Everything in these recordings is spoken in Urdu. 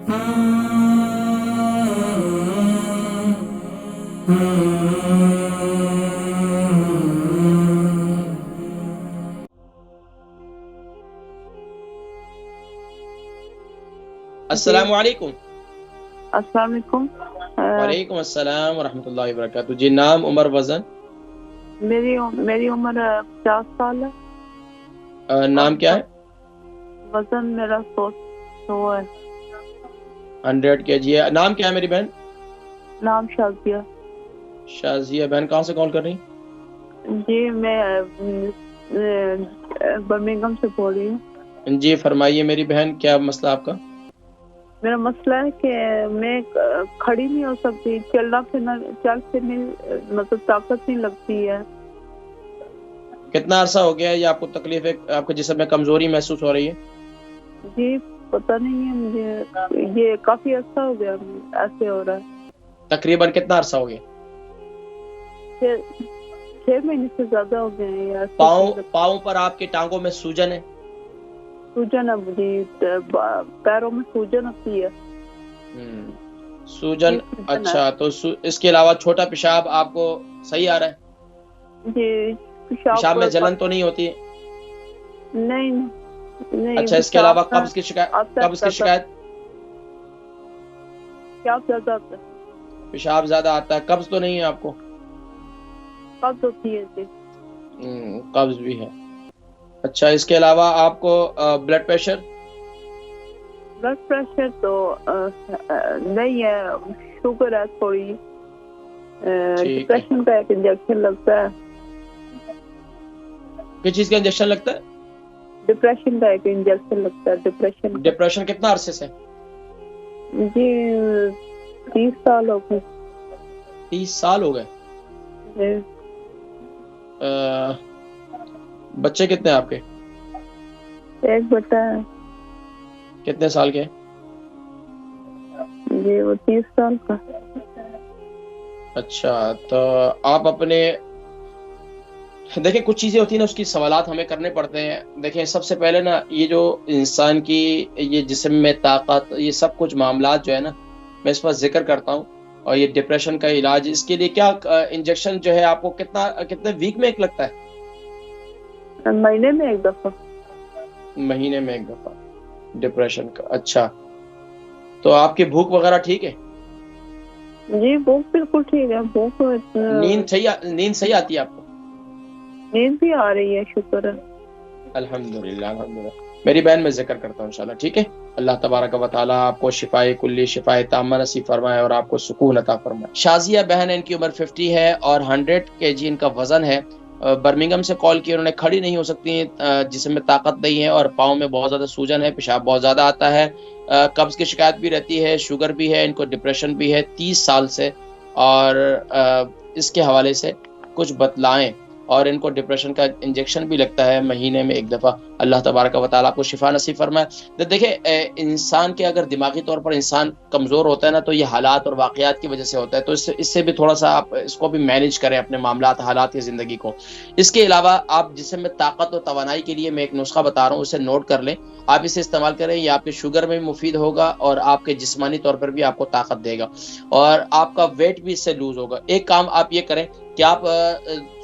جی السلام علیکم۔ السلام علیکم۔ وعلیکم السلام ورحمۃ اللہ وبرکاتہ۔ جی نام، عمر، وزن؟ میری عمر 50 سال ہے اور نام کیا ہے؟ وزن میرا 100 ہے۔ 100 kg ہے۔ نام کیا ہے میری بہن؟ نام شازیہ۔ شازیہ بہن کہاں سے کال کر رہی؟ جی میں برمنگھم سے بول رہی ہوں۔ جی فرمائیے میری بہن، کیا مسئلہ آپ کا؟ میرا مسئلہ ہے کہ میں کھڑی نہیں ہو سکتی، چل پھرنے مطلب طاقت نہیں لگتی ہے۔ کتنا عرصہ ہو گیا ہے یہ آپ کو تکلیف ہے، آپ کے جسم میں کمزوری محسوس ہو رہی ہے؟ جی پتہ نہیں ہے مجھے، یہ کافی عرصہ ہو گیا ایسے ہو رہا ہے۔ تقریباً کتنا عرصہ ہو گیا؟ 6 مہینے سے زیادہ ہو گئے ہیں۔ ایسے پاؤں پر آپ کے ٹانگوں میں سوجن ہے؟ سوجن ہے مجھے، پیروں میں سوجن ہوتی ہے۔ سوجن، اچھا تو اس کے علاوہ چھوٹا پیشاب آپ کو صحیح آ رہا ہے؟ جی پیشاب میں جلن تو نہیں ہوتی؟ نہیں۔ اچھا اس کے علاوہ قبض کی شکایت؟ پیشاب زیادہ آتا ہے۔ پیشاب زیادہ آتا ہے، قبض تو نہیں ہے آپ کو؟ قبض ہوتی ہے جی۔ قبض بھی ہے۔ اچھا اس کے علاوہ آپ کو بلڈ پریشر؟ بلڈ پریشر تو نہیں ہے، شوگر ہے تھوڑی، ڈپریشن کا ایک انجیکشن لگتا ہے۔ کس چیز کا انجیکشن لگتا ہے؟ ڈپریشن کا ایک انجیکشن لگتا ہے۔ ڈپریشن کتنا عرصے سے؟ جی 30 سال ہو گئے۔ 30 سال ہو گئے؟ جی۔ بچے کتنے آپ کے؟ ایک بیٹا ہے۔ کتنے سال کے؟ جی وہ 30 سال کا۔ اچھا تو آپ اپنے دیکھیں کچھ چیزیں ہوتی ہیں نا، اس کی سوالات ہمیں کرنے پڑتے ہیں۔ دیکھیں سب سے پہلے نا یہ جو انسان کی یہ جسم میں طاقت، یہ سب کچھ معاملات جو ہے نا، میں اس پر ذکر کرتا ہوں۔ اور یہ ڈپریشن کا علاج، اس کے لیے کیا انجیکشن جو ہے آپ کو کتنے ویک میں ایک لگتا ہے؟ مہینے میں ایک دفعہ۔ مہینے میں ایک دفعہ ڈپریشن کا۔ اچھا تو آپ کی بھوک وغیرہ ٹھیک ہے؟ جی بھوک بالکل ٹھیک ہے۔ بھوک نیند صحیح آتی ہے آپ کو؟ نیند بھی آ رہی ہے، شکر ہے الحمدللہ الحمدللہ۔ میری بہن میں ذکر کرتا ہوں انشاءاللہ، ٹھیک ہے؟ اللہ تبارک و تعالیٰ آپ کو شفائے کلی، شفائے تامہ نصیب فرمائے اور آپ کو سکون عطا فرمائے۔ شازیہ بہن ہے، ان کی عمر 50 ہے اور 100 kg ان کا وزن ہے۔ برمنگھم سے کال کی، انہوں نے کھڑی نہیں ہو سکتی، جسم میں طاقت نہیں ہے اور پاؤں میں بہت زیادہ سوجن ہے، پیشاب بہت زیادہ آتا ہے، قبض کی شکایت بھی رہتی ہے، شوگر بھی ہے، ان کو ڈپریشن بھی ہے 30 سال سے، اور اس کے حوالے سے کچھ بتلائیں، اور ان کو ڈپریشن کا انجیکشن بھی لگتا ہے مہینے میں ایک دفعہ۔ اللہ تبارک و تعالیٰ کو شفا نصیب فرمائے۔ دیکھیں انسان کے اگر دماغی طور پر انسان کمزور ہوتا ہے نا، تو یہ حالات اور واقعات کی وجہ سے ہوتا ہے، تو اس سے بھی تھوڑا سا آپ اس کو بھی مینیج کریں، اپنے معاملات، حالات کی زندگی کو۔ اس کے علاوہ آپ جسم میں طاقت اور توانائی کے لیے میں ایک نسخہ بتا رہا ہوں، اسے نوٹ کر لیں، آپ اسے استعمال کریں، یہ آپ کے شوگر میں بھی مفید ہوگا اور آپ کے جسمانی طور پر بھی آپ کو طاقت دے گا، اور آپ کا ویٹ بھی اس سے لوز ہوگا۔ ایک کام آپ یہ کریں کہ آپ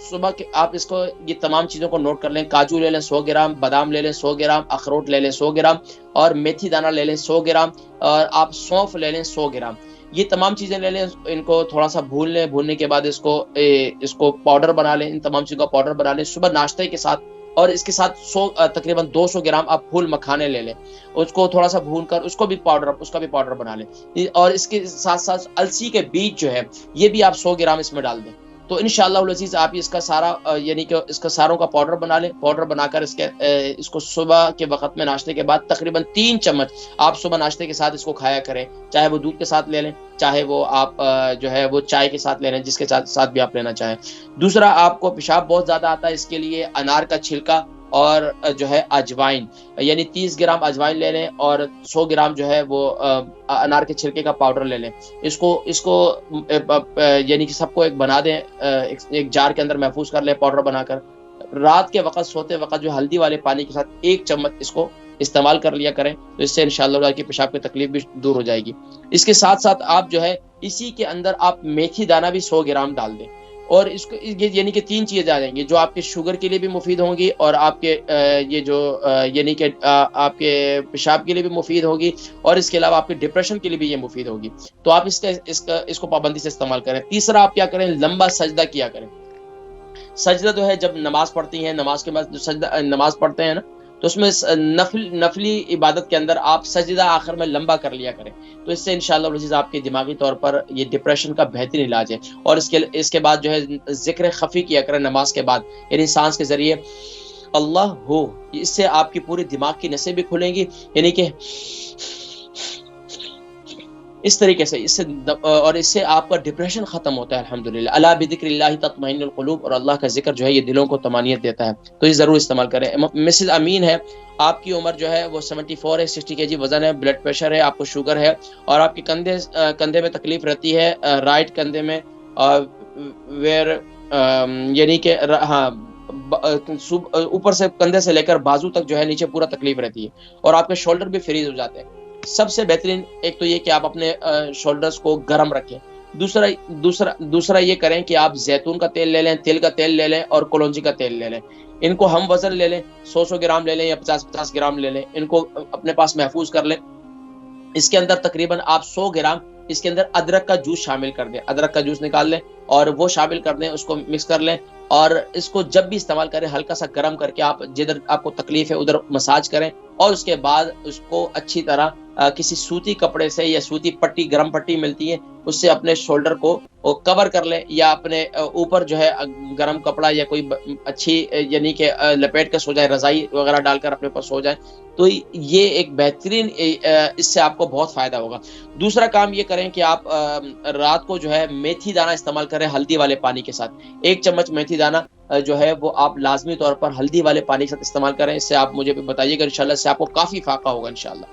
صبح کے آپ اس کو یہ تمام چیزوں کو نوٹ کر لیں۔ کاجو لے لیں 100 گرام، بادام لے لیں 100 گرام، اخروٹ لے لیں 100 گرام، اور میتھی دانہ لے لیں 100 گرام، اور آپ سونف لے لیں 100 گرام۔ یہ تمام چیزیں لے لیں، ان کو تھوڑا سا بھون لیں، بھوننے کے بعد اس کو پاؤڈر بنا لیں، ان تمام چیزوں کا پاؤڈر بنا لیں صبح ناشتے کے ساتھ، اور اس کے ساتھ تقریباً 200 گرام آپ پھول مکھانے لے لیں، اس کو تھوڑا سا بھون کر اس کا بھی پاؤڈر بنا لیں، اور اس کے ساتھ ساتھ السی کے بیج جو ہے یہ بھی آپ 100 گرام اس میں ڈال دیں۔ تو انشاءاللہ العزیز آپ اس کا سارا یعنی کہ اس کا ساروں کا پاؤڈر بنا لیں، پاؤڈر بنا کر اس کو صبح کے وقت میں ناشتے کے بعد تقریباً 3 چمچ آپ صبح ناشتے کے ساتھ اس کو کھایا کریں، چاہے وہ دودھ کے ساتھ لے لیں، چاہے وہ آپ جو ہے وہ چائے کے ساتھ لے لیں، جس کے ساتھ بھی آپ لینا چاہیں۔ دوسرا، آپ کو پیشاب بہت زیادہ آتا ہے، اس کے لیے انار کا چھلکا اور جو ہے اجوائن، یعنی 30 گرام اجوائن لے لیں اور 100 گرام جو ہے وہ انار کے چھلکے کا پاؤڈر لے لیں۔ اس کو یعنی کہ سب کو ایک بنا دیں، ایک جار کے اندر محفوظ کر لیں پاؤڈر بنا کر، رات کے وقت سوتے وقت جو ہلدی والے پانی کے ساتھ 1 چمچ اس کو استعمال کر لیا کریں، تو اس سے انشاءاللہ آپ کی پیشاب کی تکلیف بھی دور ہو جائے گی۔ اس کے ساتھ ساتھ آپ جو ہے اسی کے اندر آپ میتھی دانہ بھی 100 گرام ڈال دیں، اور اس کو یعنی کہ 3 چیزیں آ جائیں گی جو آپ کے شوگر کے لیے بھی مفید ہوں گی، اور آپ کے یہ جو یعنی کہ آپ کے پیشاب کے لیے بھی مفید ہوگی، اور اس کے علاوہ آپ کے ڈپریشن کے لیے بھی یہ مفید ہوگی۔ تو آپ اس کو پابندی سے استعمال کریں۔ تیسرا آپ کیا کریں، لمبا سجدہ کیا کریں۔ سجدہ جو ہے جب نماز پڑھتی ہیں، نماز کے بعد جو سجدہ نماز پڑھتے ہیں نا، تو اس میں نفلی عبادت کے اندر آپ سجدہ آخر میں لمبا کر لیا کریں، تو اس سے انشاءاللہ العزیز آپ کے دماغی طور پر یہ ڈپریشن کا بہترین علاج ہے۔ اور اس کے بعد جو ہے ذکر خفی کیا کریں نماز کے بعد، یعنی سانس کے ذریعے اللہ ہو، اس سے آپ کی پوری دماغ کی نسیں بھی کھلیں گی، یعنی کہ اس طریقے سے اور اس سے آپ کا ڈپریشن ختم ہوتا ہے الحمدللہ۔ الا بذکر اللہ تطمئن القلوب، اور اللہ کا ذکر جو ہے یہ دلوں کو طمانینت دیتا ہے، تو یہ ضرور استعمال کریں۔ مسز امین ہے، آپ کی عمر جو ہے وہ 74 ہے، 60 kg وزن ہے، بلڈ پریشر ہے، آپ کو شوگر ہے، اور آپ کے کندھے میں تکلیف رہتی ہے، رائٹ کندھے میں، یعنی کہ ہاں اوپر سے کندھے سے لے کر بازو تک جو ہے نیچے پورا تکلیف رہتی ہے، اور آپ کے شولڈر بھی فریز ہو جاتے ہیں۔ سب سے بہترین ایک تو یہ کہ آپ اپنے شولڈرز کو گرم رکھیں۔ دوسرا یہ کریں کہ آپ زیتون کا تیل لے لیں، تل کا تیل لے لیں، اور کلونجی کا تیل لے لیں۔ ان کو ہم وزن لے لیں، 100 گرام لے لیں یا 50 گرام لے لیں، ان کو اپنے پاس محفوظ کر لیں۔ اس کے اندر تقریباً آپ 100 گرام اس کے اندر ادرک کا جوس شامل کر دیں، ادرک کا جوس نکال لیں اور وہ شامل کر دیں، اس کو مکس کر لیں، اور اس کو جب بھی استعمال کریں ہلکا سا گرم کر کے آپ جدھر آپ کو تکلیف ہے ادھر مساج کریں، اور اس کے بعد اس کو اچھی طرح کسی سوتی کپڑے سے یا سوتی پٹی، گرم پٹی ملتی ہے، اس سے اپنے شولڈر کو کور کر لیں، یا اپنے اوپر جو ہے گرم کپڑا یا کوئی اچھی یعنی کہ لپیٹ کے سو جائے، رضائی وغیرہ ڈال کر اپنے پر سو جائے، تو یہ ایک بہترین، اس سے آپ کو بہت فائدہ ہوگا۔ دوسرا کام یہ کریں کہ آپ رات کو جو ہے میتھی دانہ استعمال کریں ہلدی والے پانی کے ساتھ، 1 چمچ میتھی دانہ جو ہے وہ آپ لازمی طور پر ہلدی والے پانی کے ساتھ استعمال کریں۔ اس سے آپ مجھے بھی بتائیے گا، انشاءاللہ اس سے آپ کو کافی فائدہ ہوگا انشاءاللہ۔